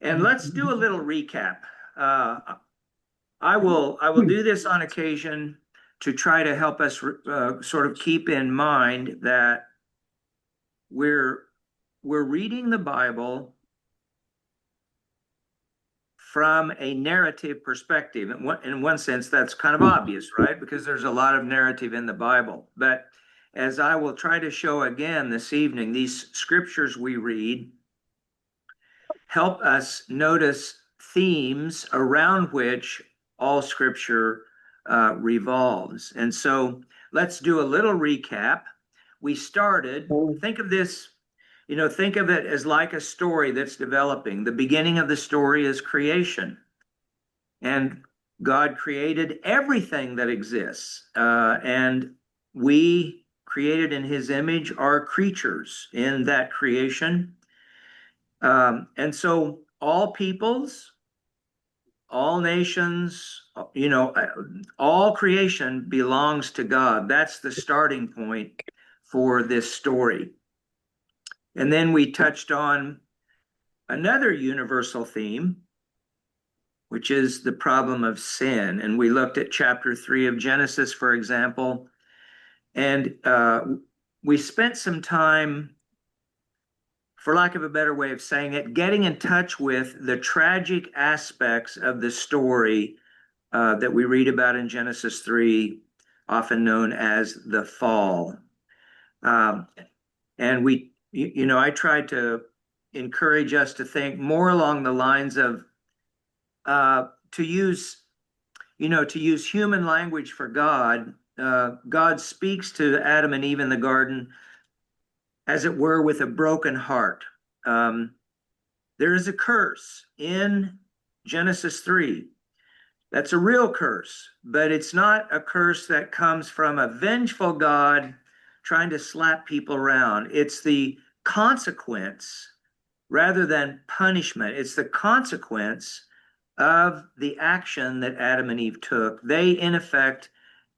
And let's do a little recap. I will do this on occasion to try to help us sort of keep in mind that we're we're reading the Bible from a narrative perspective. In one sense, that's kind of obvious, right? Because there's a lot of narrative in the Bible. But as I will try to show again this evening, these scriptures we read help us notice themes around which all scripture revolves. And so let's do a little recap. We started, think of this, think of it as like a story that's developing. The beginning of the story is creation. And God created everything that exists. And we, created in his image, are creatures in that creation. And so all peoples, all nations, all creation belongs to God. That's the starting point for this story. And then we touched on another universal theme, which is the problem of sin. And we looked at chapter 3 of Genesis, for example, and we spent some time, for lack of a better way of saying it, getting in touch with the tragic aspects of the story that we read about in Genesis 3, often known as the fall. And I tried to encourage us to think more along the lines of to use human language for God. God speaks to Adam and Eve in the garden, as it were, with a broken heart. There is a curse in Genesis 3. That's a real curse, but it's not a curse that comes from a vengeful God trying to slap people around. It's the consequence rather than punishment. It's the consequence of the action that Adam and Eve took. They, in effect,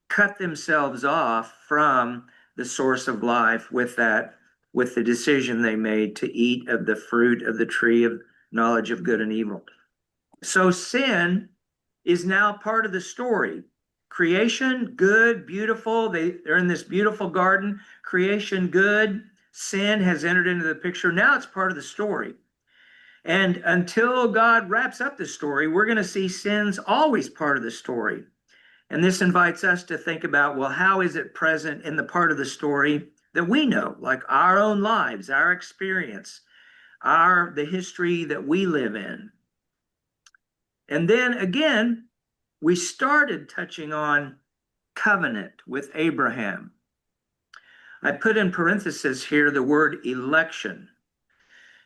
cut themselves off from the source of life with the decision they made to eat of the fruit of the tree of knowledge of good and evil. So sin is now part of the story. Creation, good, beautiful. They're in this beautiful garden. Creation, good. Sin has entered into the picture. Now it's part of the story. And until God wraps up the story, we're going to see sin's always part of the story. And this invites us to think about, well, how is it present in the part of the story that we know, like our own lives, our experience, the history that we live in? And then again, we started touching on covenant with Abraham. I put in parentheses here the word election,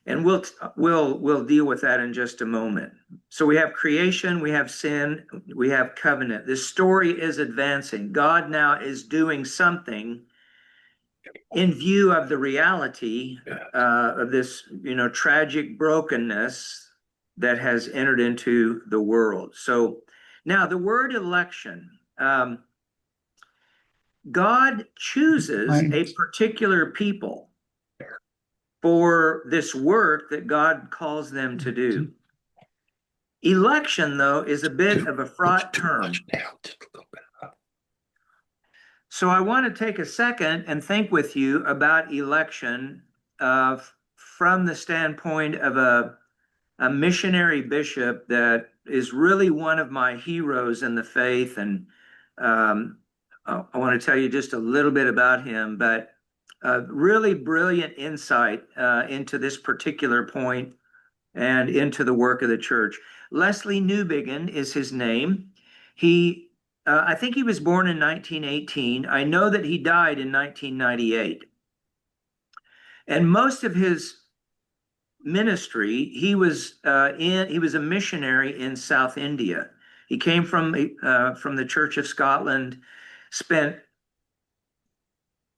and we'll deal with that in just a moment. So we have creation, we have sin, we have covenant. This story is advancing. God now is doing something in view of the reality of this, tragic brokenness that has entered into the world. So now the word election, God chooses a particular people for this work that God calls them to do. Election, though, is a bit of a fraught term. So I want to take a second and think with you about election from the standpoint of a missionary bishop that is really one of my heroes in the faith. And I want to tell you just a little bit about him, but really brilliant insight into this particular point and into the work of the church. Leslie Newbigin is his name. I think he was born in 1918. I know that he died in 1998. And most of his ministry, he was a missionary in South India. He came from the Church of Scotland, spent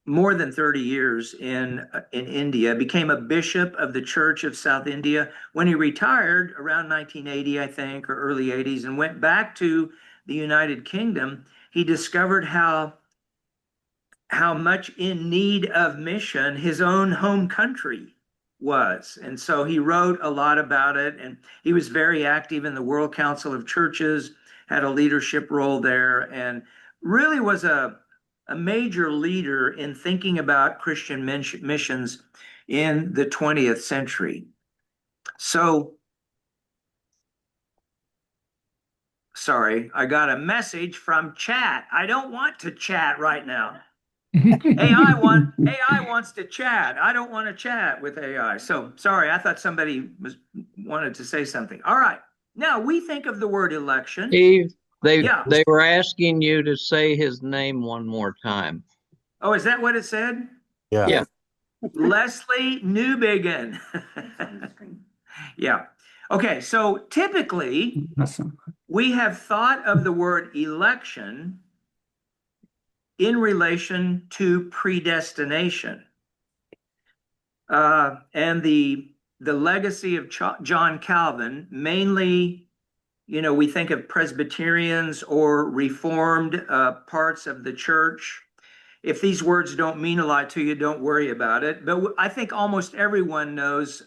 more than 30 years in India, became a bishop of the Church of South India. When he retired around 1980, I think, or early 80s, and went back to the United Kingdom, he discovered how much in need of mission his own home country was. And so he wrote a lot about it, and he was very active in the World Council of Churches, had a leadership role there, and really was a major leader in thinking about Christian missions in the 20th century. So, sorry, I got a message from chat. I don't want to chat right now. AI wants to chat. I don't want to chat with AI. So sorry, I thought somebody wanted to say something. All right. Now we think of the word election. Steve, they Yeah. they were asking you to say his name one more time. Oh, is that what it said? Yeah. Yeah. Leslie Newbigin. Yeah. Okay, so typically we have thought of the word election in relation to predestination. And the legacy of John Calvin, mainly, we think of Presbyterians or Reformed parts of the church. If these words don't mean a lot to you, don't worry about it. But I think almost everyone knows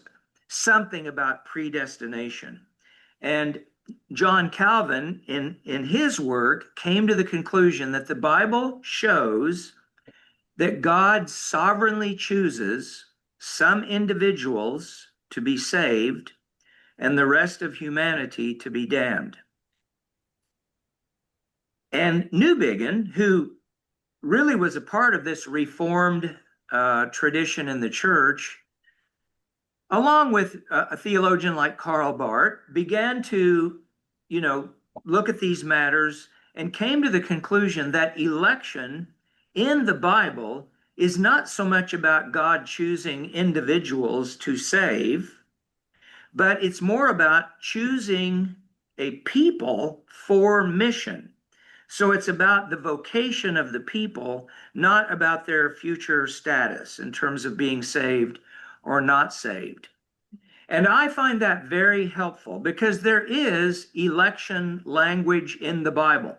something about predestination. And John Calvin, in his work, came to the conclusion that the Bible shows that God sovereignly chooses some individuals to be saved and the rest of humanity to be damned. And Newbigin, who really was a part of this Reformed tradition in the church, along with a theologian like Karl Barth, began to, look at these matters and came to the conclusion that election in the Bible is not so much about God choosing individuals to save, but it's more about choosing a people for mission. So it's about the vocation of the people, not about their future status in terms of being saved or not saved. And I find that very helpful because there is election language in the Bible.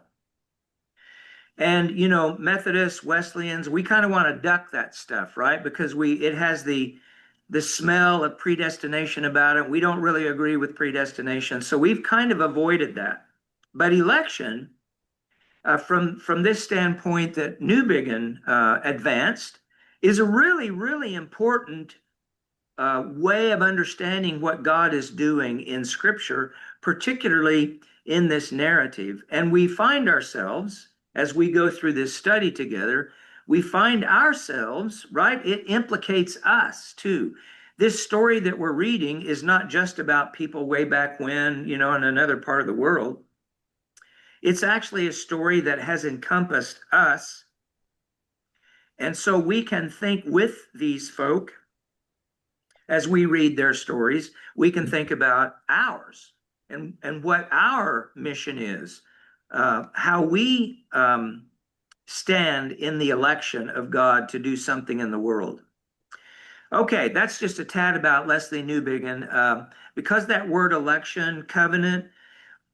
And Methodists, Wesleyans, we kind of want to duck that stuff, right? Because it has the smell of predestination about it. We don't really agree with predestination, so we've kind of avoided that. But election, from this standpoint that Newbigin advanced, is a really, really important way of understanding what God is doing in Scripture, particularly in this narrative. And we find ourselves, as we go through this study together, we find ourselves, right? It implicates us too. This story that we're reading is not just about people way back when, in another part of the world. It's actually a story that has encompassed us. And so we can think with these folk as we read their stories. We can think about ours and what our mission is, how we stand in the election of God to do something in the world. Okay, that's just a tad about Leslie Newbigin. Because that word election, covenant,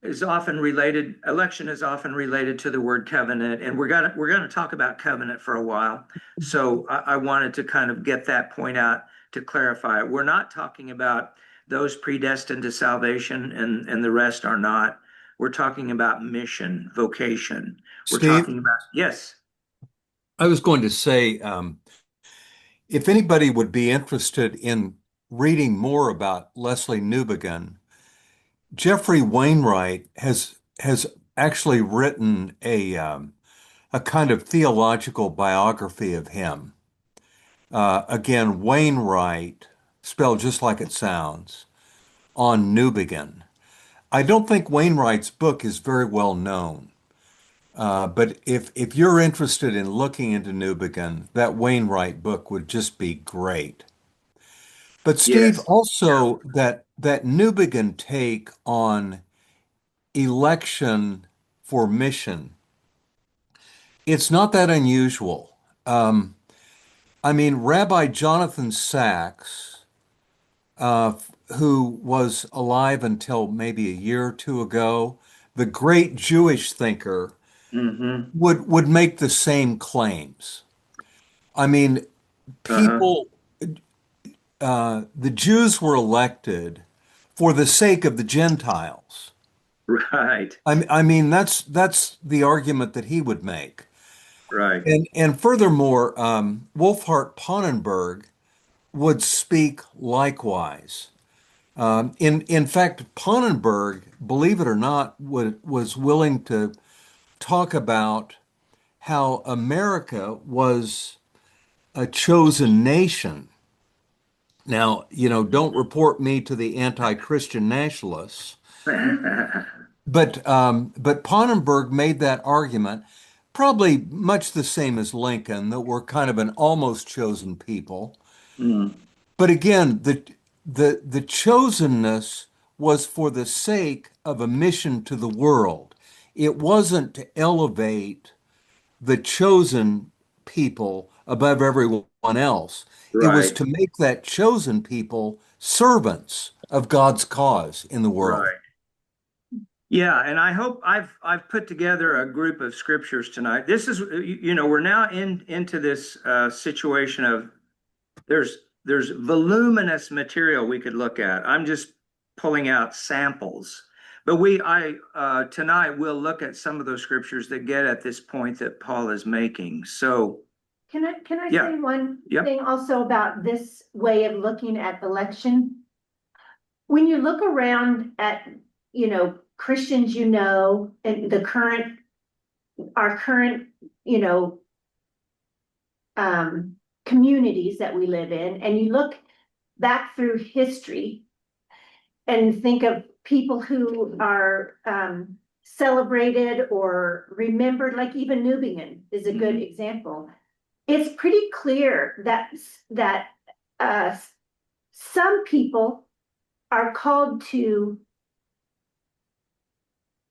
election is often related to the word covenant, and we're gonna talk about covenant for a while. So I wanted to kind of get that point out to clarify it. We're not talking about those predestined to salvation and the rest are not. We're talking about mission, vocation. We're Steve, talking about, yes. I was going to say, if anybody would be interested in reading more about Leslie Newbigin, Jeffrey Wainwright has actually written a kind of theological biography of him. Again, Wainwright, spelled just like it sounds, on Newbigin. I don't think Wainwright's book is very well known. But if you're interested in looking into Newbigin, that Wainwright book would just be great. But Steve, Yes. also that Newbigin take on election for mission, it's not that unusual. I mean, Rabbi Jonathan Sacks, uh, who was alive until maybe a year or two ago, the great Jewish thinker, Mm-hmm. would make the same claims. I mean, Uh-huh. people, the Jews were elected for the sake of the Gentiles. Right, I mean, that's the argument that he would make. right. And furthermore, Wolfhart Pannenberg would speak likewise. In fact, Pannenberg, believe it or not, was willing to talk about how America was a chosen nation. Now, don't report me to the anti-Christian nationalists, but Pannenberg made that argument, probably much the same as Lincoln, that we're kind of an almost chosen people. Mm, But again, the chosenness was for the sake of a mission to the world. It wasn't to elevate the chosen people above everyone else. It was right, to make that chosen people servants of God's cause in the world. right. Yeah, and I hope I've put together a group of scriptures tonight. This is, we're now into this situation of there's there's voluminous material we could look at. I'm just pulling out samples. But I tonight we'll look at some of those scriptures that get at this point that Paul is making. So, Can I yeah, say one yep, thing also about this way of looking at election? When you look around at, Christians, and our current, you know, communities that we live in, and you look back through history and think of people who are celebrated or remembered, like even Newbingen is a good example. It's pretty clear that uh, some people are called to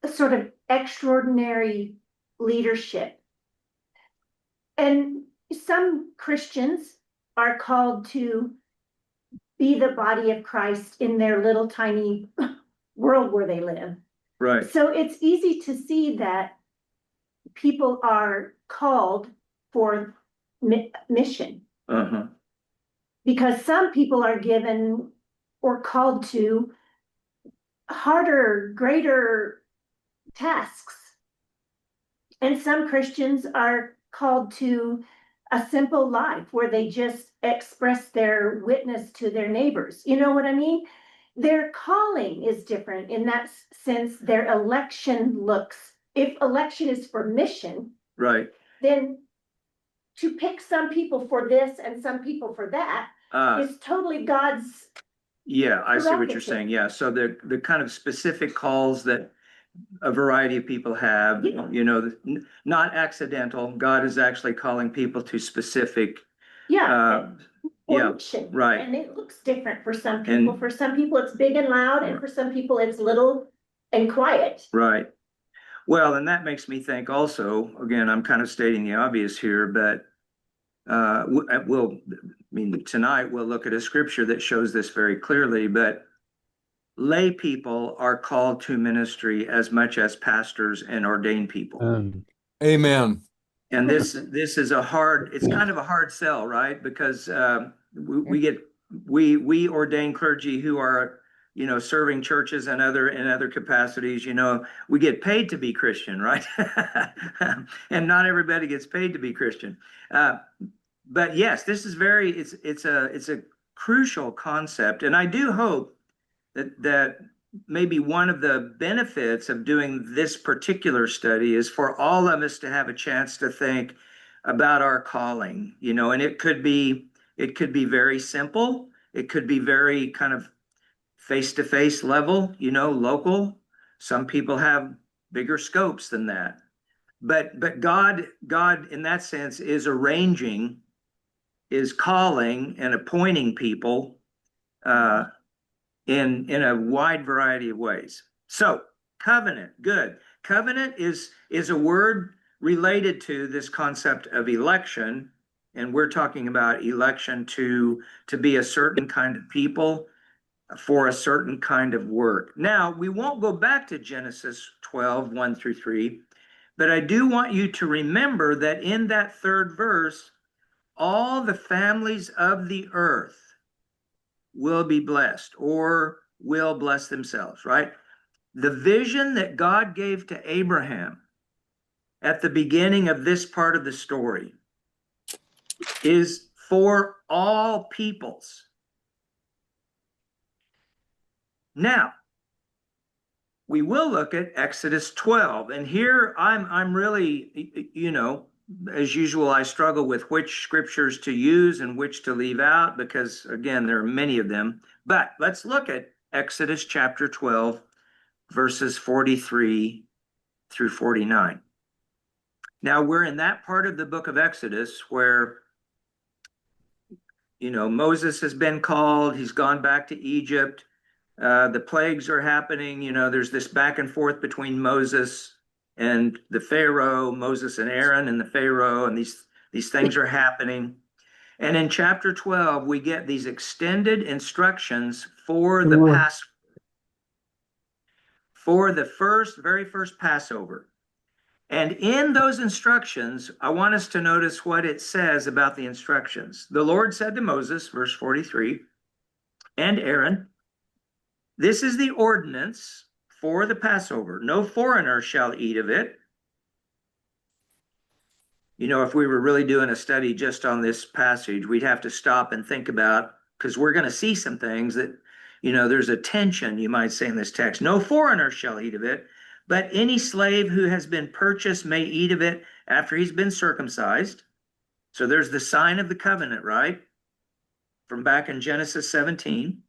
a sort of extraordinary leadership, and some Christians are called to be the body of Christ in their little tiny world where they live. right, So it's easy to see that people are called for mission, uh-huh, because some people are given or called to harder, greater tasks. And some Christians are called to a simple life where they just express their witness to their neighbors. You know what I mean? Their calling is different in that sense. Their election looks, if election is for mission, right. then to pick some people for this and some people for that is totally God's Yeah, I see what you're prerogative. saying. Yeah, so the kind of specific calls that a variety of people have, Yeah. not accidental. God is actually calling people to specific, Yeah, yeah, mission. right. And it looks different for some people. And For some people, it's big and loud, and for some people, it's little and quiet. right. Well, and that makes me think also, again, I'm kind of stating the obvious here, but tonight we'll look at a scripture that shows this very clearly, but lay people are called to ministry as much as pastors and ordained people. Amen. And this is it's kind of a hard sell, right? Because we ordain clergy who are, serving churches and other capacities, we get paid to be Christian, right? And not everybody gets paid to be Christian. But yes, this is it's a crucial concept. And I do hope that maybe one of the benefits of doing this particular study is for all of us to have a chance to think about our calling, and it could be very simple. It could be very kind of face-to-face level, local. Some people have bigger scopes than that. But God in that sense is calling and appointing people in a wide variety of ways. So covenant, good. Covenant is a word related to this concept of election, and we're talking about election to be a certain kind of people for a certain kind of work. Now, we won't go back to Genesis 12, 1 through 3, but I do want you to remember that in that third verse, all the families of the earth will be blessed or will bless themselves, right? The vision that God gave to Abraham at the beginning of this part of the story is for all peoples. Now, we will look at Exodus 12, and here I'm really, as usual, I struggle with which scriptures to use and which to leave out because, again, there are many of them. But let's look at Exodus chapter 12, verses 43 through 49. Now, we're in that part of the book of Exodus where, Moses has been called, he's gone back to Egypt. The plagues are happening. There's this back and forth between Moses and the Pharaoh, Moses and Aaron and the Pharaoh, and these things are happening. And in chapter 12, we get these extended instructions for the very first Passover. And in those instructions, I want us to notice what it says about the instructions. The Lord said to Moses, verse 43, and Aaron, this is the ordinance for the Passover. No foreigner shall eat of it. If we were really doing a study just on this passage, we'd have to stop and think about, because we're going to see some things that, there's a tension, you might say, in this text. No foreigner shall eat of it, but any slave who has been purchased may eat of it after he's been circumcised. So there's the sign of the covenant, right? From back in Genesis 17.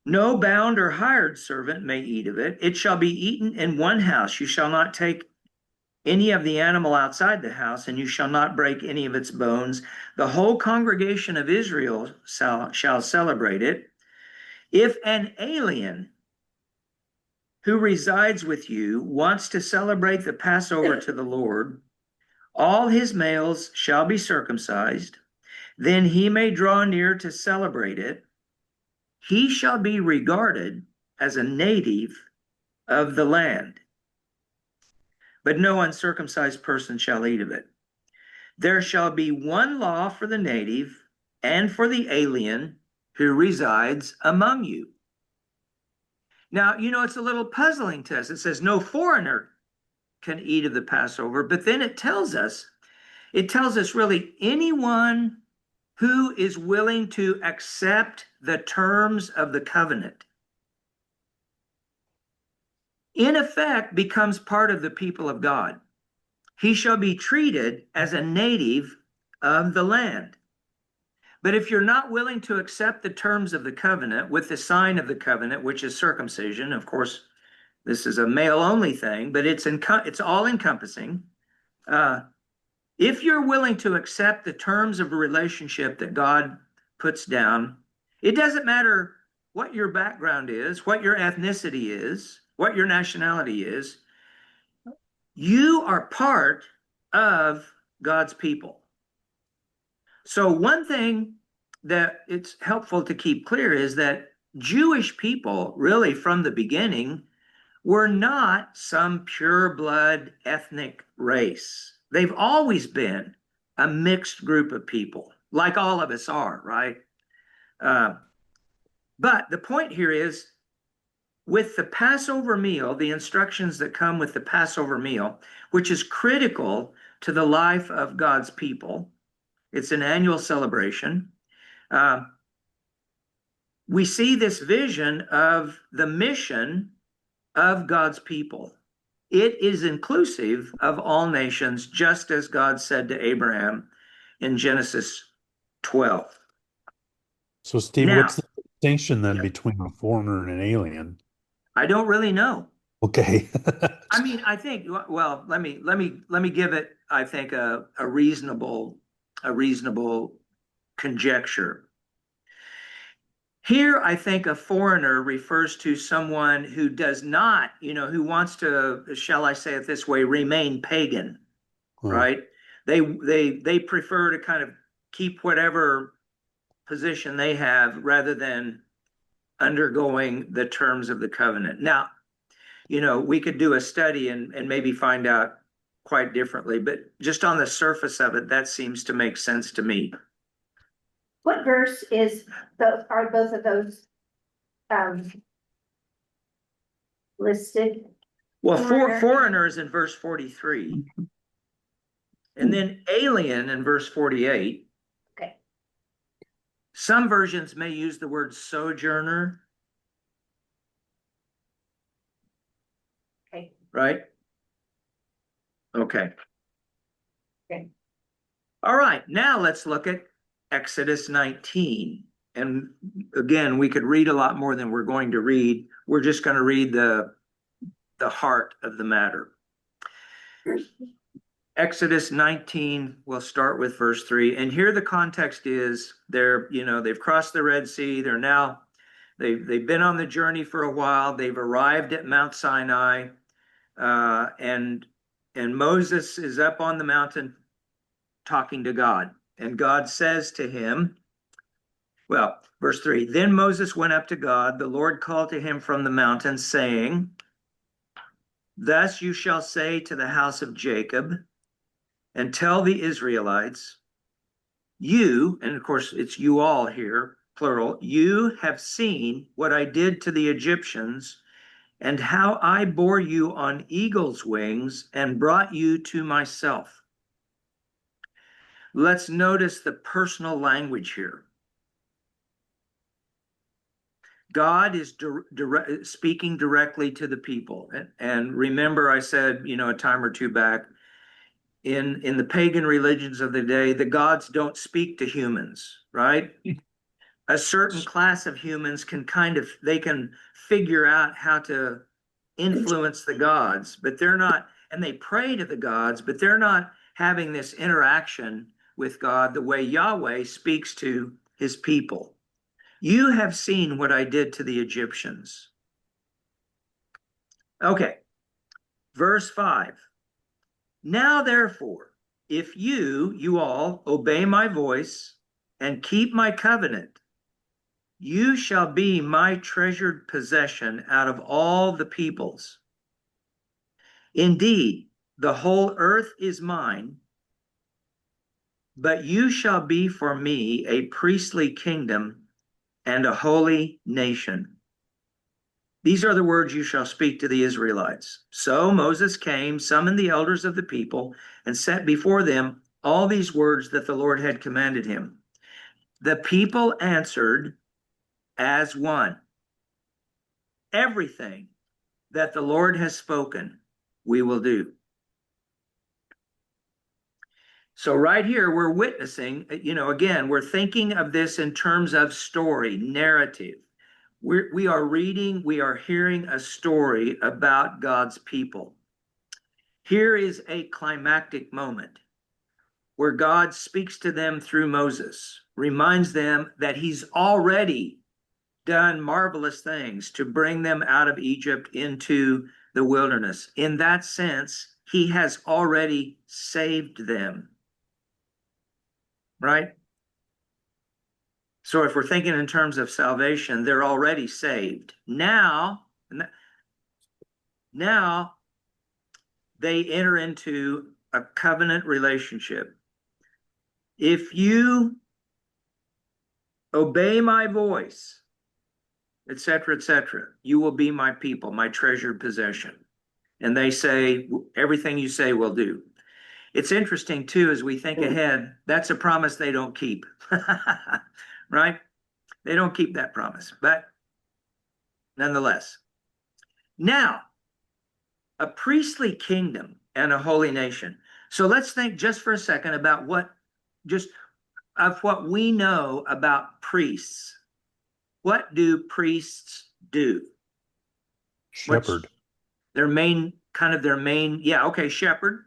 No bound or hired servant may eat of it. It shall be eaten in one house. You shall not take any of the animal outside the house, and you shall not break any of its bones. The whole congregation of Israel shall celebrate it. If an alien who resides with you wants to celebrate the Passover to the Lord, all his males shall be circumcised. Then he may draw near to celebrate it. He shall be regarded as a native of the land, but no uncircumcised person shall eat of it. There shall be one law for the native and for the alien who resides among you. Now, it's a little puzzling to us. It says no foreigner can eat of the Passover, but then it tells us really anyone who is willing to accept the terms of the covenant, in effect, becomes part of the people of God. He shall be treated as a native of the land. But if you're not willing to accept the terms of the covenant with the sign of the covenant, which is circumcision, of course, this is a male-only thing, but it's all encompassing. If you're willing to accept the terms of a relationship that God puts down, it doesn't matter what your background is, what your ethnicity is, what your nationality is, you are part of God's people. So one thing that it's helpful to keep clear is that Jewish people, really from the beginning, were not some pure blood ethnic race. They've always been a mixed group of people, like all of us are, right? But the point here is, with the Passover meal, the instructions that come with the Passover meal, which is critical to the life of God's people, it's an annual celebration. We see this vision of the mission of God's people. It is inclusive of all nations, just as God said to Abraham in Genesis 12. So, Steve, what's the distinction then between a foreigner and an alien? I don't really know. Okay. I mean, I think, well, let me give it, I think, a reasonable conjecture. Here, I think a foreigner refers to someone who does not, who wants to, shall I say it this way, remain pagan, right? They prefer to kind of keep whatever position they have rather than undergoing the terms of the covenant. Now, we could do a study and maybe find out quite differently, but just on the surface of it, that seems to make sense to me. What verse are both of those listed? Well, Foreigner. foreigner is in verse 43. And then alien in verse 48. Okay. Some versions may use the word sojourner. Okay. Right? Okay. Okay. All right, now let's look at Exodus 19. And again, we could read a lot more than we're going to read. We're just going to read the heart of the matter. Exodus 19, we'll start with verse 3. And here the context is they've crossed the Red Sea. They've been on the journey for a while. They've arrived at Mount Sinai. And Moses is up on the mountain talking to God. And God says to him, well, verse 3, then Moses went up to God. The Lord called to him from the mountain, saying, thus you shall say to the house of Jacob, and tell the Israelites, you, and of course it's you all here, plural, you have seen what I did to the Egyptians, and how I bore you on eagle's wings and brought you to myself. Let's notice the personal language here. God is speaking directly to the people. And remember, I said, a time or two back, in the pagan religions of the day, the gods don't speak to humans, right? A certain class of humans can they can figure out how to influence the gods, but they're not, and they pray to the gods, but they're not having this interaction with God the way Yahweh speaks to his people. You have seen what I did to the Egyptians. Okay, verse 5. Now therefore, if you all obey my voice and keep my covenant, you shall be my treasured possession out of all the peoples. Indeed, the whole earth is mine, but you shall be for me a priestly kingdom and a holy nation. These are the words you shall speak to the Israelites. So Moses came, summoned the elders of the people, and set before them all these words that the Lord had commanded him. The people answered as one, everything that the Lord has spoken, we will do. So right here, we're witnessing, again, we're thinking of this in terms of story, narrative. We are hearing a story about God's people. Here is a climactic moment where God speaks to them through Moses, reminds them that he's already done marvelous things to bring them out of Egypt into the wilderness. In that sense, he has already saved them. Right? So if we're thinking in terms of salvation, they're already saved. Now they enter into a covenant relationship. If you obey my voice, etc., you will be my people, my treasured possession. And they say, everything you say we'll do. It's interesting too, as we think ahead, that's a promise they don't keep, right? They don't keep that promise, but nonetheless. Now, a priestly kingdom and a holy nation. So let's think just for a second about what we know about priests. What do priests do? Shepherd. Their main, shepherd.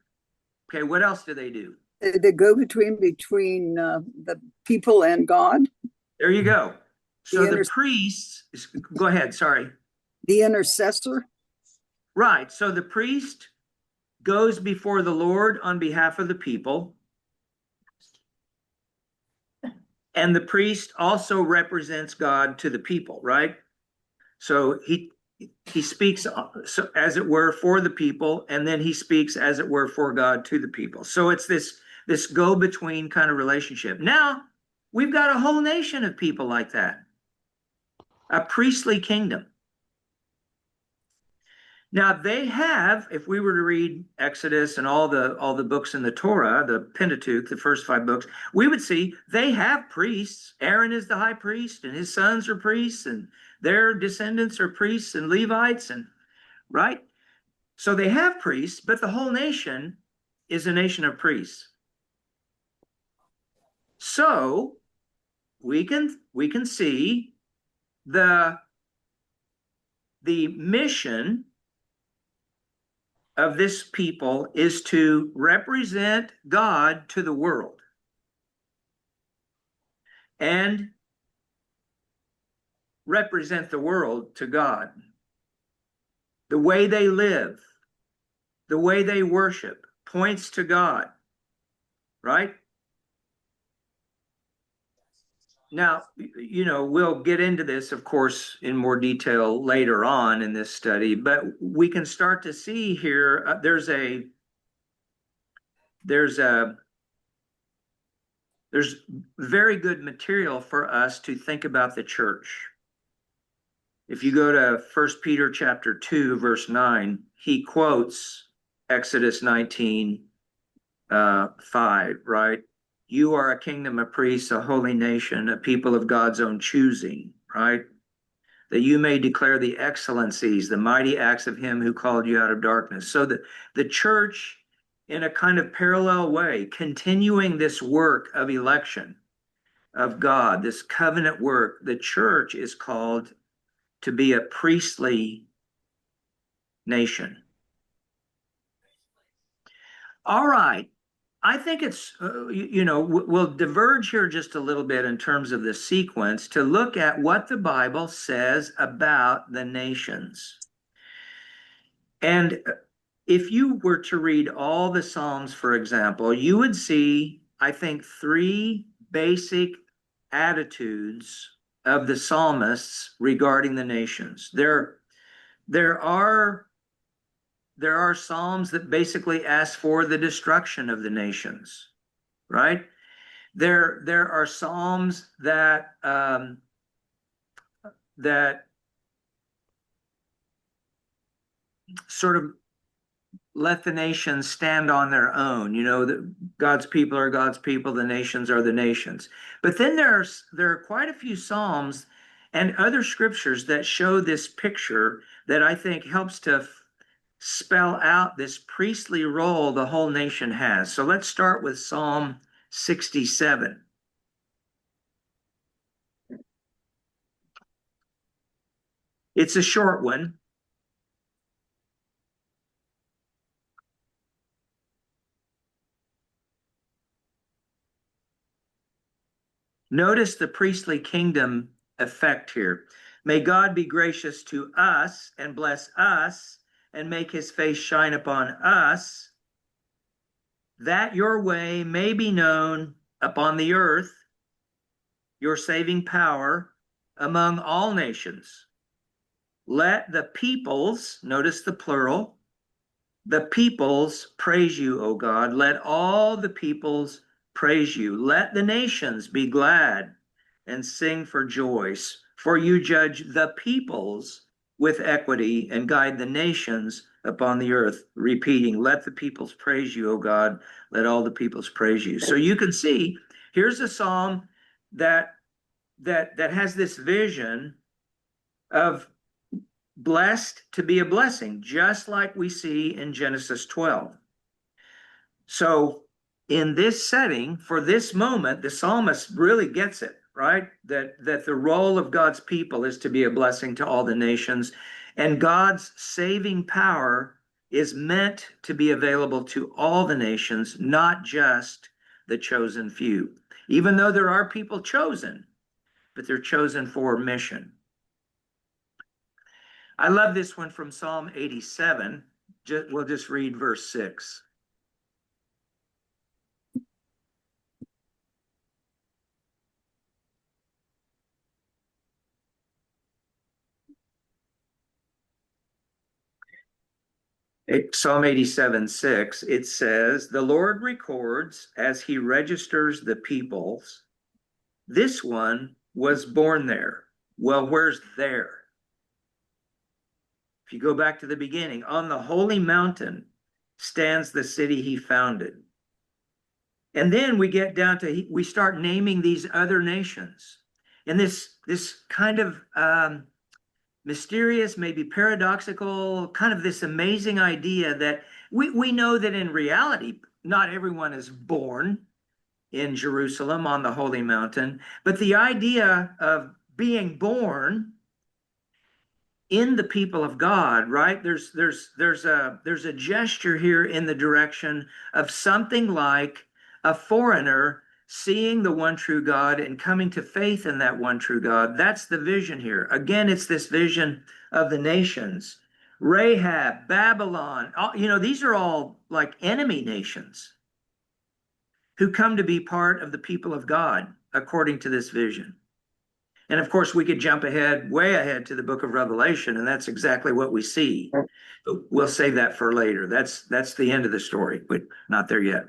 Okay, what else do they do? They go between the people and God. There you go. So the priests, go ahead, sorry. The intercessor. Right, so the priest goes before the Lord on behalf of the people. And the priest also represents God to the people, right? So he speaks, as it were, for the people, and then he speaks, as it were, for God to the people. So it's this go-between kind of relationship. Now, We've got a whole nation of people like that, a priestly kingdom. Now they have, if we were to read Exodus and all the books in the Torah, the Pentateuch, the first 5 books, we would see they have priests. Aaron is the high priest, and his sons are priests, and their descendants are priests and Levites, and right? So they have priests, but the whole nation is a nation of priests. So we can see the mission of this people is to represent God to the world and represent the world to God. The way they live, the way they worship points to God, right? Now, we'll get into this, of course, in more detail later on in this study, but we can start to see here, there's very good material for us to think about the church. If you go to 1 Peter chapter 2, verse 9, he quotes Exodus 19, 5, right? You are a kingdom of priests, a holy nation, a people of God's own choosing, right? That you may declare the excellencies, the mighty acts of him who called you out of darkness. So that the church, in a kind of parallel way, continuing this work of election of God, this covenant work, the church is called to be a priestly nation. All right. I think it's, we'll diverge here just a little bit in terms of the sequence to look at what the Bible says about the nations. And if you were to read all the Psalms, for example, you would see, I think, 3 basic attitudes of the psalmists regarding the nations. There are psalms that basically ask for the destruction of the nations, right? There are psalms that sort of let the nations stand on their own. God's people are God's people, the nations are the nations. But then there are quite a few psalms and other scriptures that show this picture that I think helps to spell out this priestly role the whole nation has. So let's start with Psalm 67. It's a short one. Notice the priestly kingdom effect here. May God be gracious to us and bless us and make his face shine upon us, that your way may be known upon the earth, your saving power among all nations. Let the peoples, notice the plural, the peoples praise you, O God. Let all the peoples praise you. Let the nations be glad and sing for joy. For you judge the peoples with equity and guide the nations upon the earth, repeating, let the peoples praise you, O God. Let all the peoples praise you. So you can see, here's a psalm that has this vision of blessed to be a blessing, just like we see in Genesis 12. So in this setting, for this moment, the psalmist really gets it, right? That the role of God's people is to be a blessing to all the nations, and God's saving power is meant to be available to all the nations, not just the chosen few. Even though there are people chosen, but they're chosen for mission. I love this one from Psalm 87. We'll just read verse 6. Psalm 87, 6, it says, the Lord records as he registers the peoples. this one was born there. Well, where's there? If you go back to the beginning, on the holy mountain stands the city he founded. And then we get down to, we start naming these other nations. And this kind of mysterious, maybe paradoxical, kind of this amazing idea that we know that in reality, not everyone is born in Jerusalem on the holy mountain, but the idea of being born in the people of God, right? There's a gesture here in the direction of something like a foreigner seeing the one true God and coming to faith in that one true God. That's the vision here. Again, it's this vision of the nations. Rahab, Babylon, these are all like enemy nations who come to be part of the people of God according to this vision. And of course, we could jump ahead, way ahead to the book of Revelation, and that's exactly what we see. But we'll save that for later. That's the end of the story, but not there yet.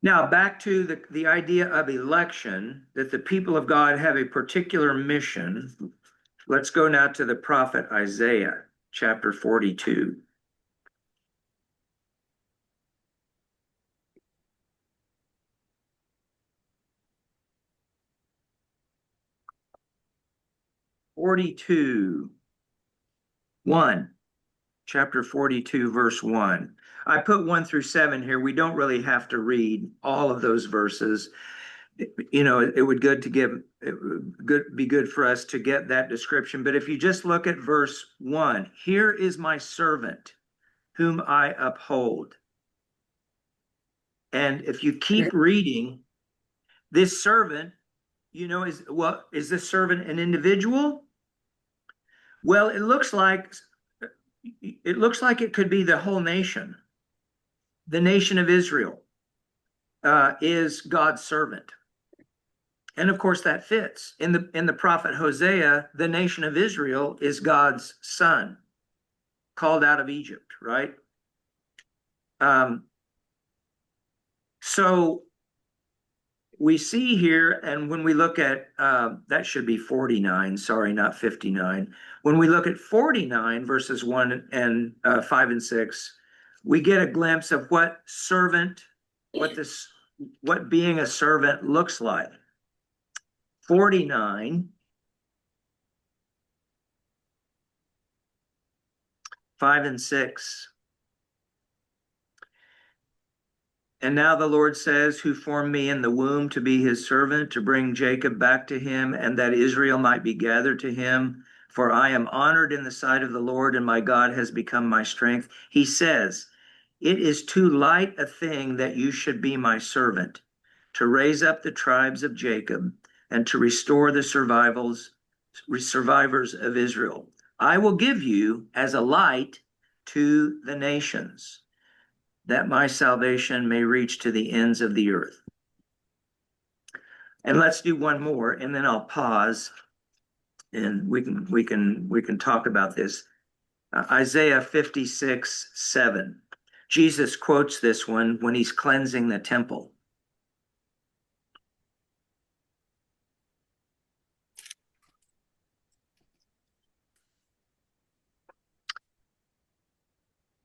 Now, back to the idea of election, that the people of God have a particular mission. Let's go now to the prophet Isaiah, chapter 42. Chapter 42, verse 1. I put 1 through 7 here. We don't really have to read all of those verses. It would be good for us to get that description. But if you just look at verse 1, here is my servant whom I uphold. And if you keep reading, this servant, is this servant an individual? Well, it looks like it could be the whole nation. The nation of Israel is God's servant. And of course that fits. In the prophet Hosea, the nation of Israel is God's son, called out of Egypt, right? So we see here, and when we look at, that should be 49, sorry, not 59. When we look at 49 verses 1 and 5 and 6, we get a glimpse of what being a servant looks like. 49, 5 and 6. And now the Lord says, who formed me in the womb to be his servant, to bring Jacob back to him, and that Israel might be gathered to him. For I am honored in the sight of the Lord, and my God has become my strength. He says, it is too light a thing that you should be my servant, to raise up the tribes of Jacob, and to restore the survivors of Israel. I will give you as a light to the nations, that my salvation may reach to the ends of the earth. And let's do one more, and then I'll pause, and we can talk about this. Isaiah 56:7. Jesus quotes this one when he's cleansing the temple.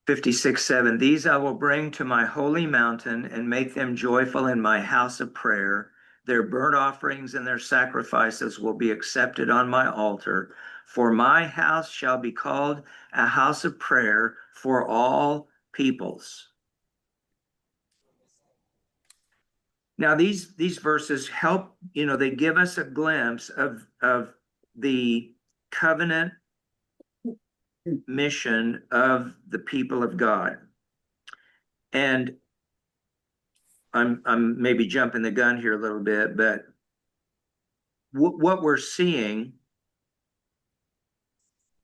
(56:7). These I will bring to my holy mountain and make them joyful in my house of prayer. Their burnt offerings and their sacrifices will be accepted on my altar. For my house shall be called a house of prayer for all peoples. Now these verses help, they give us a glimpse of the covenant mission of the people of God. And I'm maybe jumping the gun here a little bit, but what we're seeing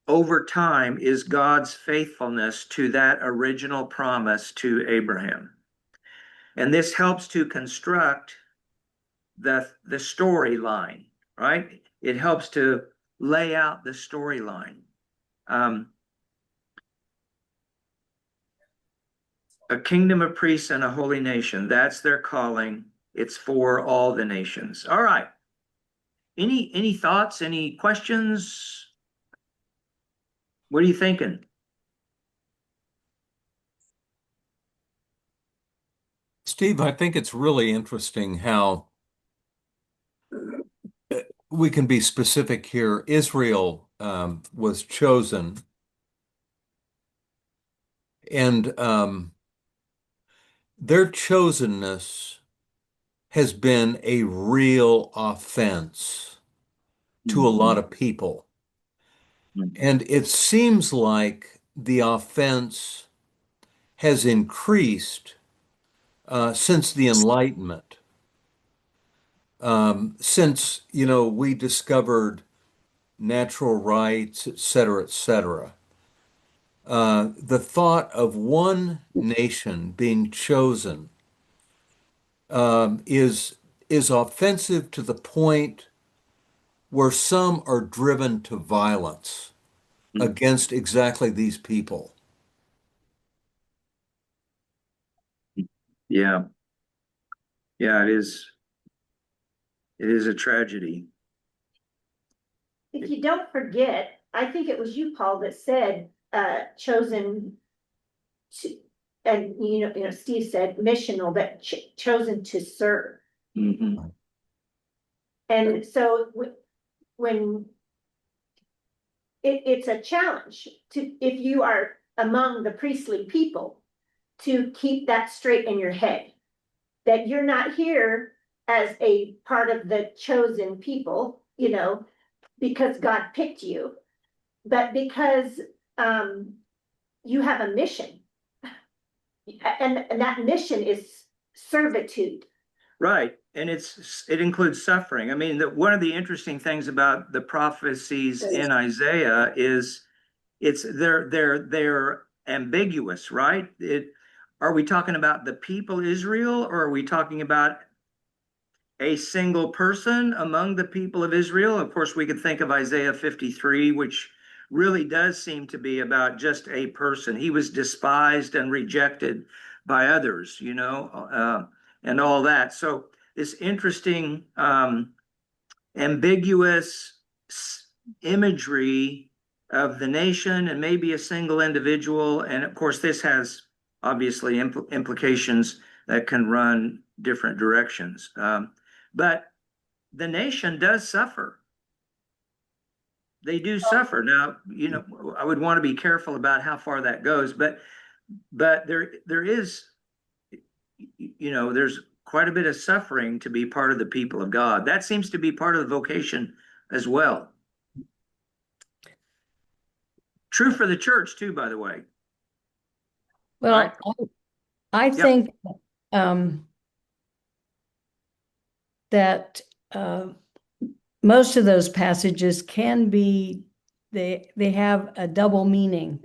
over time is God's faithfulness to that original promise to Abraham. And this helps to construct the storyline, right? It helps to lay out the storyline. A kingdom of priests and a holy nation, that's their calling. It's for all the nations. All right. Any thoughts, any questions? What are you thinking? Steve, I think it's really interesting how we can be specific here. Israel was chosen, and their chosenness has been a real offense to a lot of people. And it seems like the offense has increased since the Enlightenment. Since, we discovered natural rights, et cetera, et cetera. The thought of one nation being chosen is offensive to the point where some are driven to violence against exactly these people. Yeah. Yeah, it is. It is a tragedy. If you don't forget, I think it was you, Paul, that said, chosen to, and Steve said missional, but chosen to serve. Mhm. And so when it's a challenge if you are among the priestly people, to keep that straight in your head, that you're not here as a part of the chosen people, because God picked you, but because you have a mission. And that mission is servitude. Right. And it includes suffering. I mean, one of the interesting things about the prophecies in Isaiah is they're ambiguous, right? Are we talking about the people Israel, or are we talking about a single person among the people of Israel? Of course, we could think of Isaiah 53, which really does seem to be about just a person. He was despised and rejected by others, and all that. So this interesting, ambiguous imagery of the nation and maybe a single individual. And of course, this has obviously implications that can run different directions. But the nation does suffer. They do suffer. Now, I would want to be careful about how far that goes, but there is, there's quite a bit of suffering to be part of the people of God. That seems to be part of the vocation as well. True for the church too, by the way. Well, Right. I Yep. think that most of those passages can be, they have a double meaning.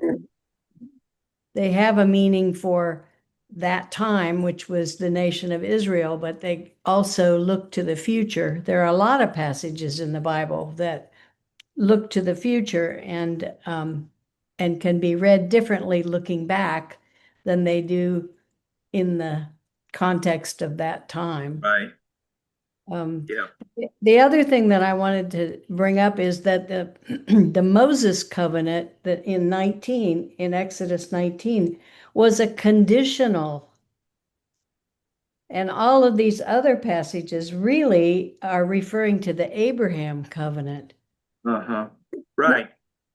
They have a meaning for that time, which was the nation of Israel, but they also look to the future. There are a lot of passages in the Bible that look to the future and can be read differently looking back than they do in the context of that time. Right. Yeah. Yeah. The other thing that I wanted to bring up is that the the Moses covenant that in Exodus 19 was a conditional. And all of these other passages really are referring to the Abraham covenant. Uh-huh. Right.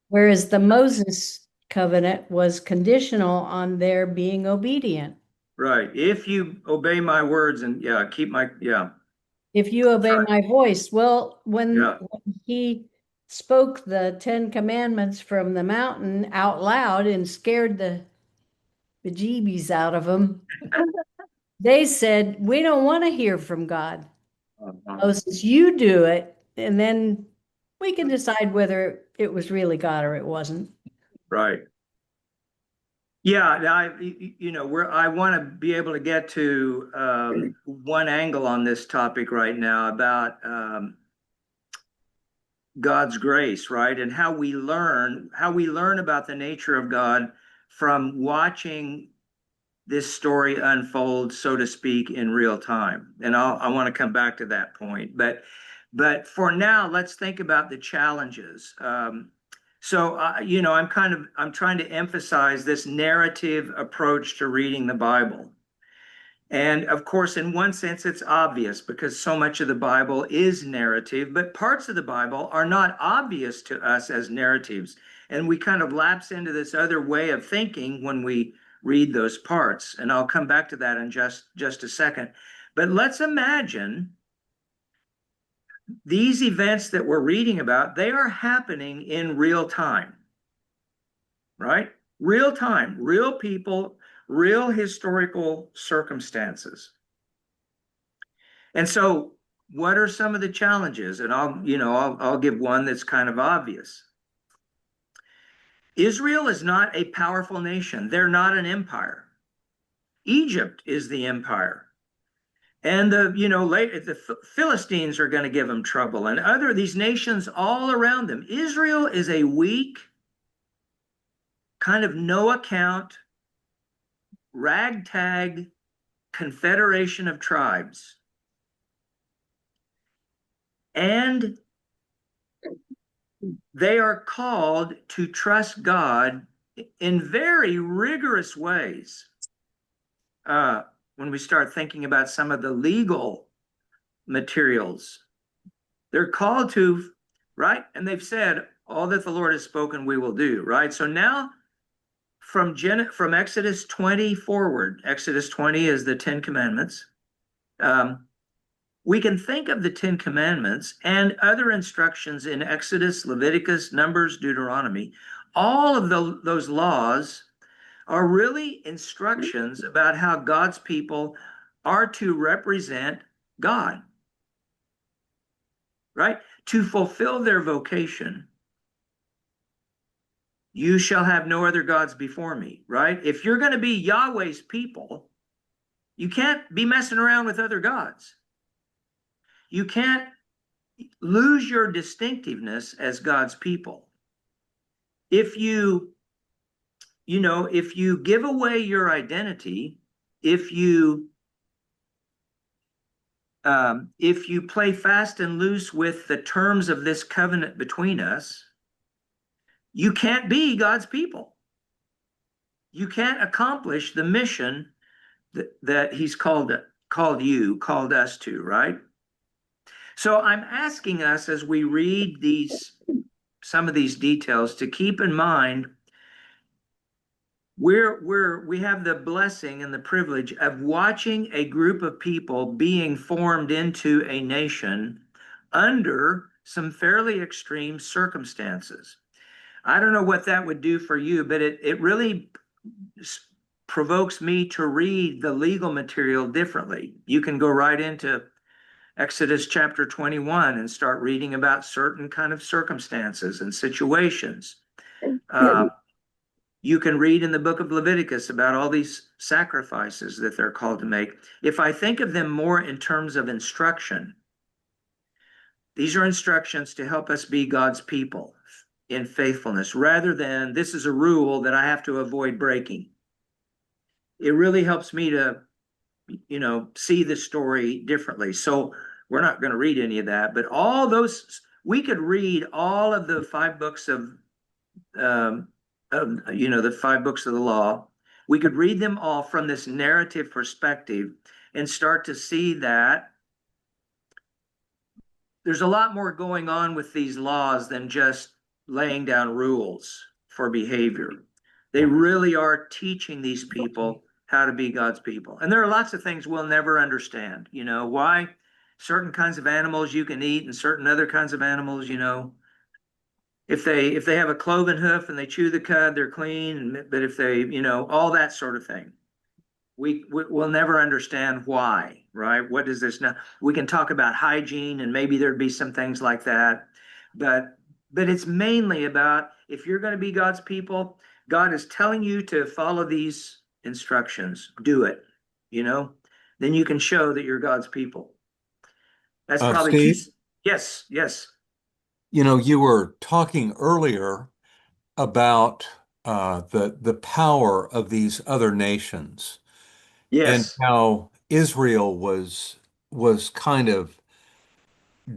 Whereas the Moses covenant was conditional on their being obedient. Right. If you obey my words and keep my, If you obey right. my voice. Well, when Yeah. he spoke the 10 commandments from the mountain out loud and scared the bejeebies out of them, they said, we don't want to hear from God. Uh-huh. Moses, you do it, and then we can decide whether it was really God or it wasn't. Right. Yeah, I want to be able to get to one angle on this topic right now about God's grace, right? And how we learn about the nature of God from watching this story unfolds, so to speak, in real time. And I want to come back to that point. But for now, let's think about the challenges. I'm trying to emphasize this narrative approach to reading the Bible. And of course, in one sense, it's obvious because so much of the Bible is narrative, but parts of the Bible are not obvious to us as narratives. And we kind of lapse into this other way of thinking when we read those parts. And I'll come back to that in just a second. But let's imagine these events that we're reading about, they are happening in real time, right? Real time, real people, real historical circumstances. And so what are some of the challenges? And I'll give one that's kind of obvious. Israel is not a powerful nation. They're not an empire. Egypt is the empire. And the Philistines are going to give them trouble, and these nations all around them. Israel is a weak, kind of no account, ragtag confederation of tribes. And they are called to trust God in very rigorous ways. When we start thinking about some of the legal materials, they're called to, right? And they've said, all that the Lord has spoken, we will do, right? So now from Exodus 20 forward, Exodus 20 is the 10 Commandments. We can think of the 10 Commandments and other instructions in Exodus, Leviticus, Numbers, Deuteronomy. All of those laws are really instructions about how God's people are to represent God, right? To fulfill their vocation. You shall have no other gods before me, right? If you're going to be Yahweh's people, you can't be messing around with other gods. You can't lose your distinctiveness as God's people. If you give away your identity, if you play fast and loose with the terms of this covenant between us, you can't be God's people. You can't accomplish the mission that he's called us to, right? So I'm asking us as we read some of these details to keep in mind we have the blessing and the privilege of watching a group of people being formed into a nation under some fairly extreme circumstances. I don't know what that would do for you, but it really provokes me to read the legal material differently. You can go right into Exodus chapter 21 and start reading about certain kind of circumstances and situations. You can read in the book of Leviticus about all these sacrifices that they're called to make. If I think of them more in terms of instruction, these are instructions to help us be God's people in faithfulness, rather than this is a rule that I have to avoid breaking. It really helps me to, see the story differently. So we're not going to read any of that, but all those, we could read all of the 5 books of the 5 books of the law. We could read them all from this narrative perspective and start to see that there's a lot more going on with these laws than just laying down rules for behavior. They really are teaching these people how to be God's people. And there are lots of things we'll never understand. Why certain kinds of animals you can eat and certain other kinds of animals, if they have a cloven hoof and they chew the cud, they're clean. But if they, all that sort of thing, we'll never understand why, right? What is this now? We can talk about hygiene and maybe there'd be some things like that, but it's mainly about if you're going to be God's people, God is telling you to follow these instructions, do it, then you can show that you're God's people. That's probably Steve? Yes. You were talking earlier about the power of these other nations. and Yes, how Israel was kind of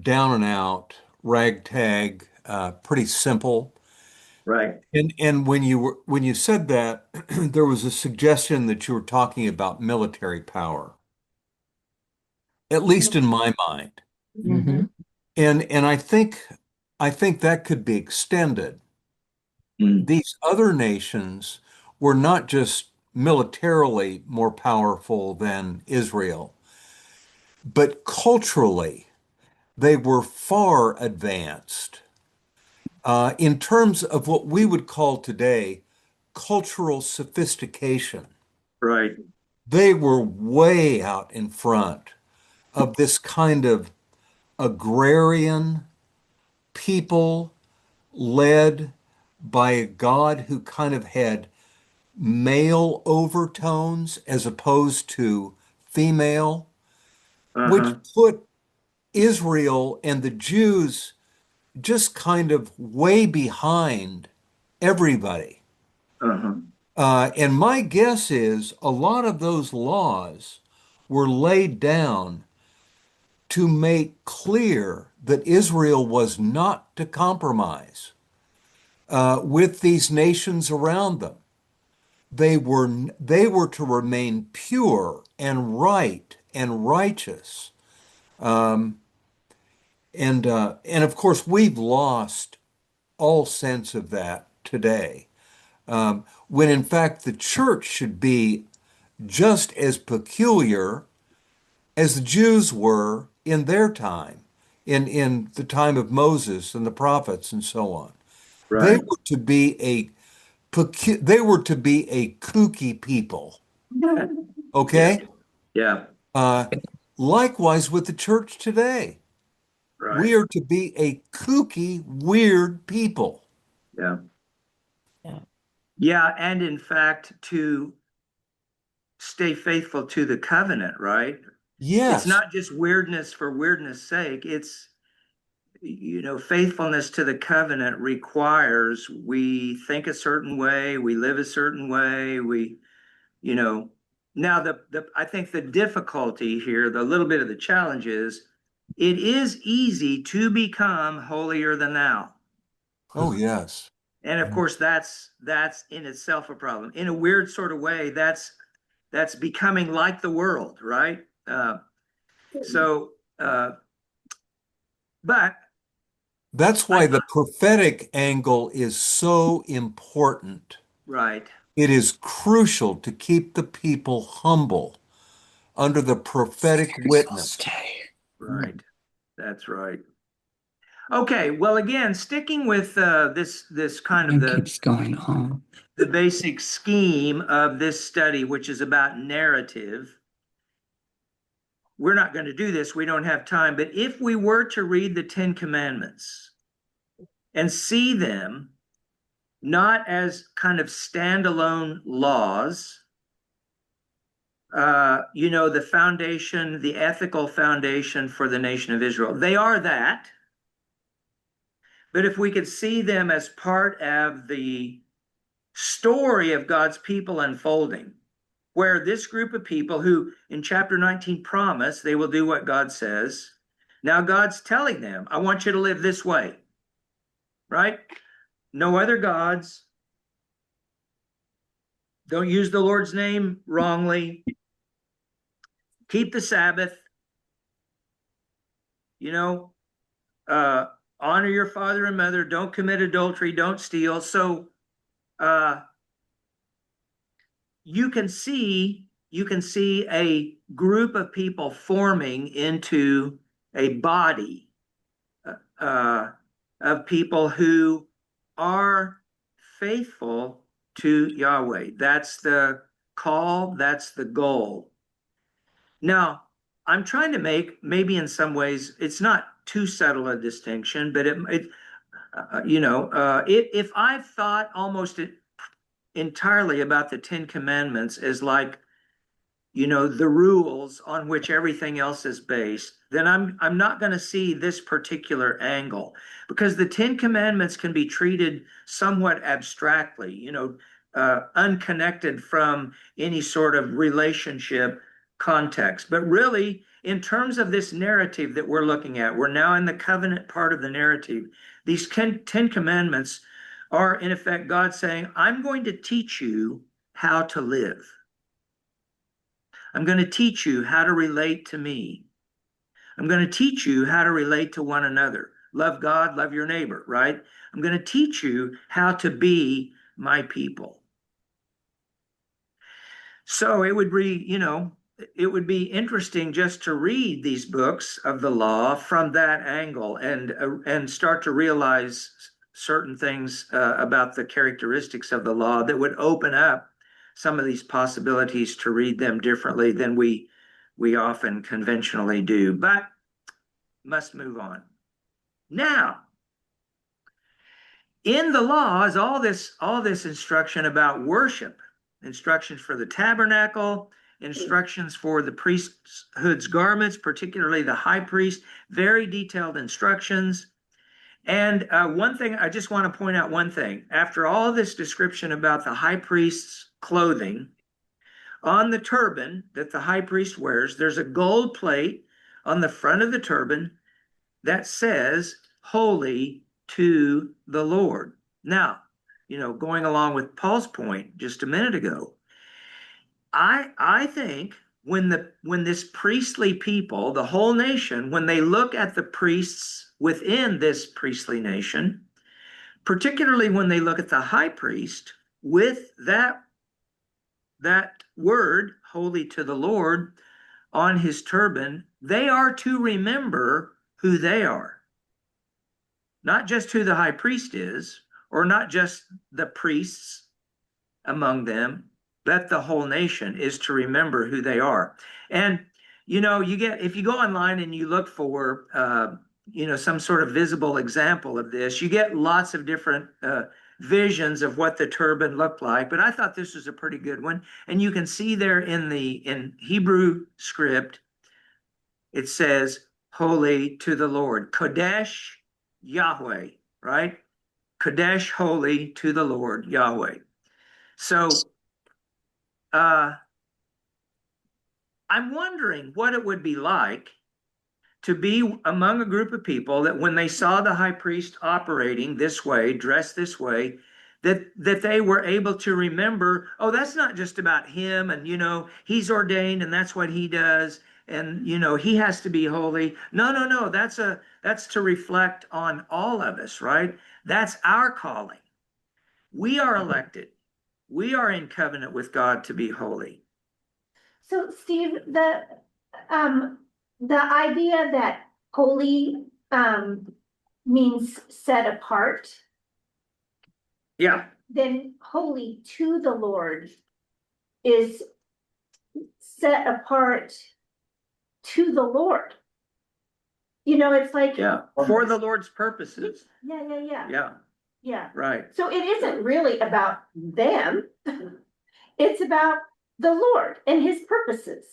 down and out, ragtag, pretty simple. right. And when you said that, there was a suggestion that you were talking about military power, at least in my mind. Mm-hmm. And I think that could be extended. Mm. These other nations were not just militarily more powerful than Israel, but culturally they were far advanced in terms of what we would call today cultural sophistication. Right. They were way out in front of this kind of agrarian people led by a God who kind of had male overtones as opposed to female, which Uh-huh. put Israel and the Jews just kind of way behind everybody. Uh-huh. And my guess is a lot of those laws were laid down to make clear that Israel was not to compromise with these nations around them. They were to remain pure and right and righteous. Um, and of course, we've lost all sense of that today. When in fact the church should be just as peculiar as the Jews were in their time, in the time of Moses and the prophets and so on. They Right. were to be they were to be a kooky people. Yeah. Okay? Yeah. Uh, Likewise with the church today. Right. We are to be a kooky, weird people. Yeah. Yeah. Yeah. And in fact, to stay faithful to the covenant, right? It's Yes. not just weirdness for weirdness sake. It's, faithfulness to the covenant requires we think a certain way, we live a certain way, you know, now I think the difficulty here, the little bit of the challenge is it is easy to become holier than thou. Oh, yes. And of course that's in itself a problem. In a weird sort of way, that's becoming like the world, right? So but That's I why the prophetic angle is so important. right, It is crucial to keep the people humble under the prophetic witness. right. That's right. Okay, well, again, sticking with this kind of keeps going on. the basic scheme of this study, which is about narrative. We're not going to do this, we don't have time, but if we were to read the Ten Commandments and see them not as kind of standalone laws, the foundation, the ethical foundation for the nation of Israel, they are that. But if we could see them as part of the story of God's people unfolding, where this group of people who in chapter 19 promise they will do what God says, now God's telling them, I want you to live this way, right? No other gods. Don't use the Lord's name wrongly. Keep the Sabbath. You know, honor your father and mother. Don't commit adultery. Don't steal. So uh, you can see a group of people forming into a body uh, of people who are faithful to Yahweh. That's the call. That's the goal. Now, I'm trying to make, maybe in some ways it's not too subtle a distinction, but if I've thought almost entirely about the Ten Commandments as like, the rules on which everything else is based, then I'm not going to see this particular angle, because the Ten Commandments can be treated somewhat abstractly. unconnected from any sort of relationship context. But really, in terms of this narrative that we're looking at, we're now in the covenant part of the narrative. These 10 Commandments are, in effect, God saying, I'm going to teach you how to live. I'm going to teach you how to relate to me. I'm going to teach you how to relate to one another. Love God, love your neighbor, right? I'm going to teach you how to be my people. So it would be, it would be interesting just to read these books of the law from that angle and start to realize certain things about the characteristics of the law that would open up some of these possibilities to read them differently than we often conventionally do. But must move on. Now, in the law is all this instruction about worship, instructions for the tabernacle, instructions for the priesthood's garments, particularly the high priest, very detailed instructions. And one thing, I just want to point out one thing. After all this description about the high priest's clothing, on the turban that the high priest wears, there's a gold plate on the front of the turban that says, "Holy to the Lord." Now, going along with Paul's point just a minute ago, I think when this priestly people, the whole nation, when they look at the priests within this priestly nation, particularly when they look at the high priest with that word, "holy to the Lord," on his turban, they are to remember who they are. Not just who the high priest is, or not just the priests among them, but the whole nation is to remember who they are. And, if you go online and you look for, some sort of visible example of this, you get lots of different visions of what the turban looked like. But I thought this was a pretty good one. And you can see there in Hebrew script, it says, "Holy to the Lord." Kodesh Yahweh, right? Kodesh, holy to the Lord, Yahweh. So I'm wondering what it would be like to be among a group of people that when they saw the high priest operating this way, dressed this way, that they were able to remember, oh, that's not just about him, and he's ordained and that's what he does, and he has to be holy. No, that's to reflect on all of us, right? That's our calling. We are elected. We are in covenant with God to be holy. So Steve, the idea that holy means set apart, Yeah. then holy to the Lord is set apart to the Lord. It's like, Yeah, for the Lord's purposes. Yeah. Right. So it isn't really about them. It's about the Lord and his purposes.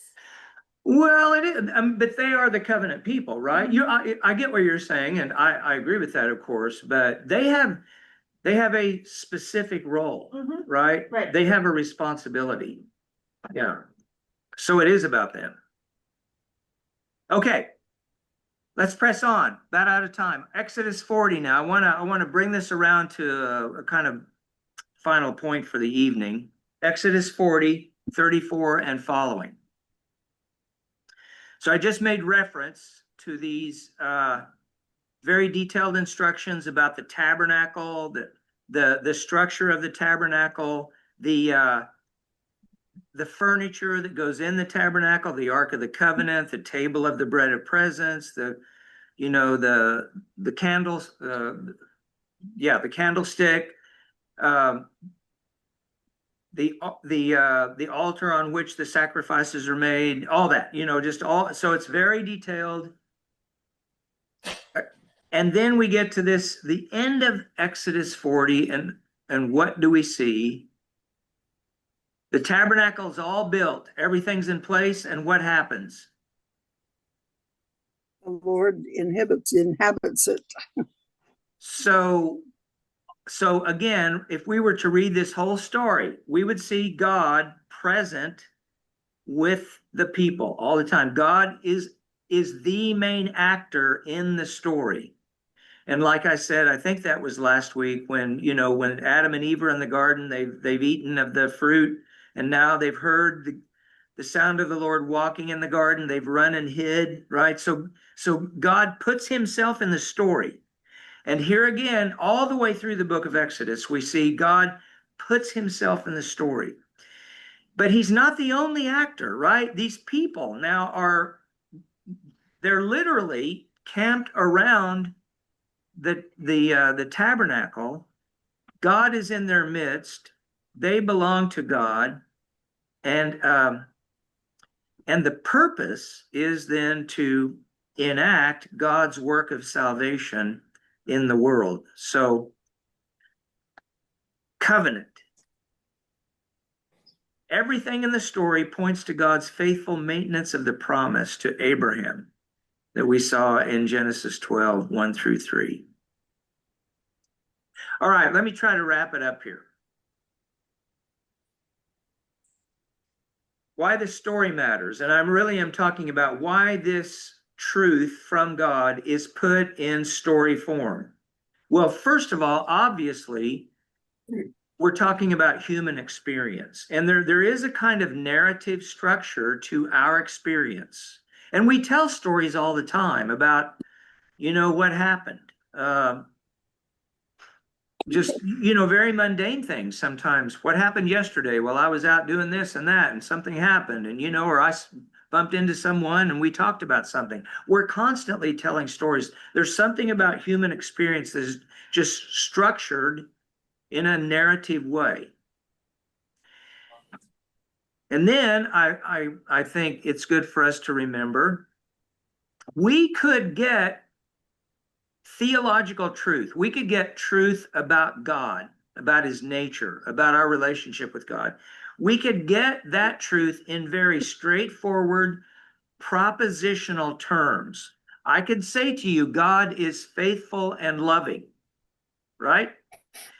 Well, it is, but they are the covenant people, right? I get what you're saying, and I agree with that, of course. But they have a specific role, right? Right. They have a responsibility. Yeah. So it is about them. Okay. Let's press on. About out of time. Exodus 40 now. I want to bring this around to a kind of final point for the evening. Exodus 40, 34 and following. So I just made reference to these very detailed instructions about the tabernacle, the structure of the tabernacle, the furniture that goes in the tabernacle, the Ark of the Covenant, the table of the bread of presence, the candles, the candlestick, the altar on which the sacrifices are made, all that, just all. So it's very detailed. And then we get to the end of Exodus 40, and what do we see? The tabernacle's all built, everything's in place, and what happens? The Lord inhabits it. So So again, if we were to read this whole story, we would see God present with the people all the time. God is the main actor in the story. And like I said, I think that was last week when, when Adam and Eve are in the garden, they've eaten of the fruit, and now they've heard the sound of the Lord walking in the garden. They've run and hid, right? So God puts himself in the story. And here again, all the way through the book of Exodus, we see God puts himself in the story. But he's not the only actor, right? These people now they're literally camped around the tabernacle. God is in their midst. They belong to God. And the purpose is then to enact God's work of salvation in the world. So, covenant. Everything in the story points to God's faithful maintenance of the promise to Abraham that we saw in Genesis 12, 1 through 3. All right, let me try to wrap it up here. Why this story matters, and I really am talking about why this truth from God is put in story form. Well, first of all, obviously, we're talking about human experience, and there is a kind of narrative structure to our experience. And we tell stories all the time about, what happened. Just, very mundane things sometimes. What happened yesterday? Well, I was out doing this and that, and something happened, and, or I bumped into someone and we talked about something. We're constantly telling stories. There's something about human experience that is just structured in a narrative way. And then I think it's good for us to remember we could get theological truth. We could get truth about God, about his nature, about our relationship with God. We could get that truth in very straightforward propositional terms. I could say to you, God is faithful and loving, right?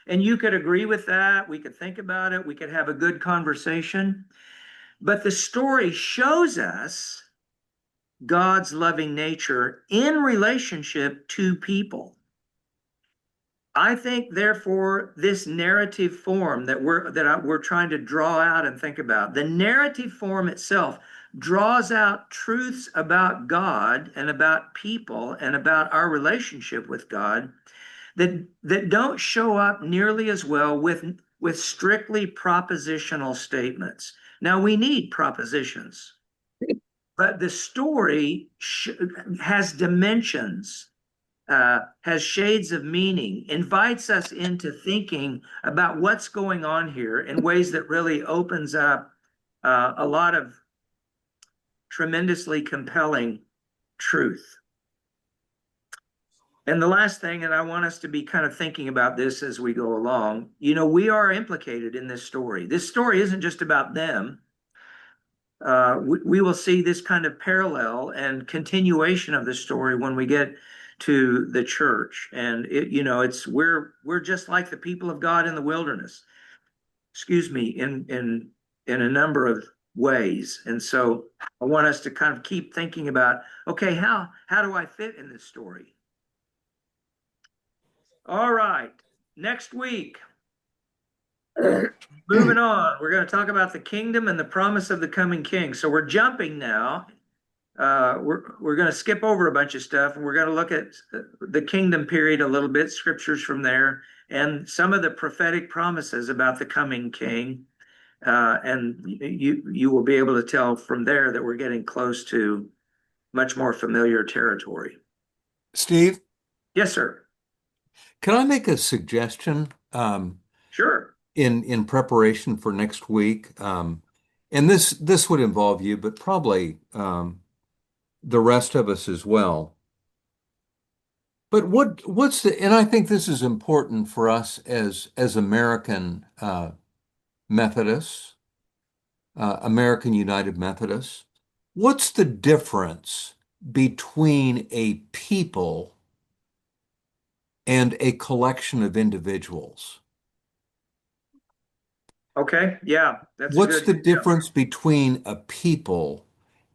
And you could agree with that. We could think about it. We could have a good conversation. But the story shows us God's loving nature in relationship to people. I think, therefore, this narrative form that we're trying to draw out and think about, the narrative form itself draws out truths about God and about people and about our relationship with God that don't show up nearly as well with strictly propositional statements. Now, we need propositions, but the story has dimensions, has shades of meaning, invites us into thinking about what's going on here in ways that really opens up a lot of tremendously compelling truth. And the last thing, and I want us to be kind of thinking about this as we go along, we are implicated in this story. This story isn't just about them. We will see this kind of parallel and continuation of the story when we get to the church. And we're just like the people of God in the wilderness, in a number of ways. And so I want us to kind of keep thinking about, okay, how do I fit in this story? All right, next week, moving on, we're going to talk about the kingdom and the promise of the coming king. So we're jumping now. We're going to skip over a bunch of stuff, and we're going to look at the kingdom period a little bit, scriptures from there, and some of the prophetic promises about the coming king. And you will be able to tell from there that we're getting close to much more familiar territory. Steve, Yes, sir. can I make a suggestion Sure. in preparation for next week? And this would involve you, but probably the rest of us as well. But and I think this is important for us as American Methodists, American United Methodists. What's the difference between a people and a collection of individuals. Okay, yeah, that's a What's good. the difference between a people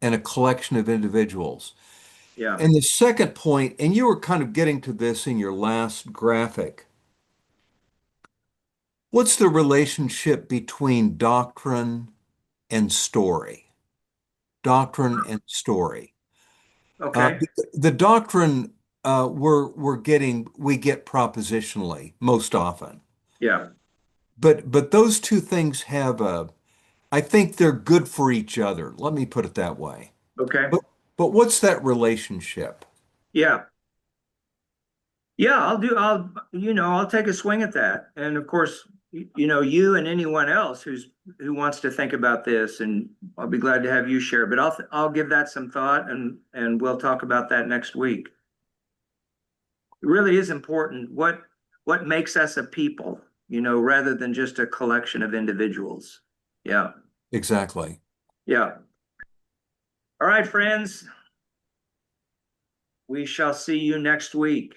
and a collection of individuals? Yeah, And the second point, and you were kind of getting to this in your last graphic, what's the relationship between doctrine and story? Doctrine and story. okay, The doctrine we get propositionally most often. yeah, But those two things I think they're good for each other. Let me put it that way. okay, But but what's that relationship? yeah. Yeah, I'll take a swing at that. And of course, you and anyone else who wants to think about this, and I'll be glad to have you share, but I'll give that some thought and we'll talk about that next week. It really is important what makes us a people, rather than just a collection of individuals. Yeah. Exactly. Yeah. All right, friends. We shall see you next week.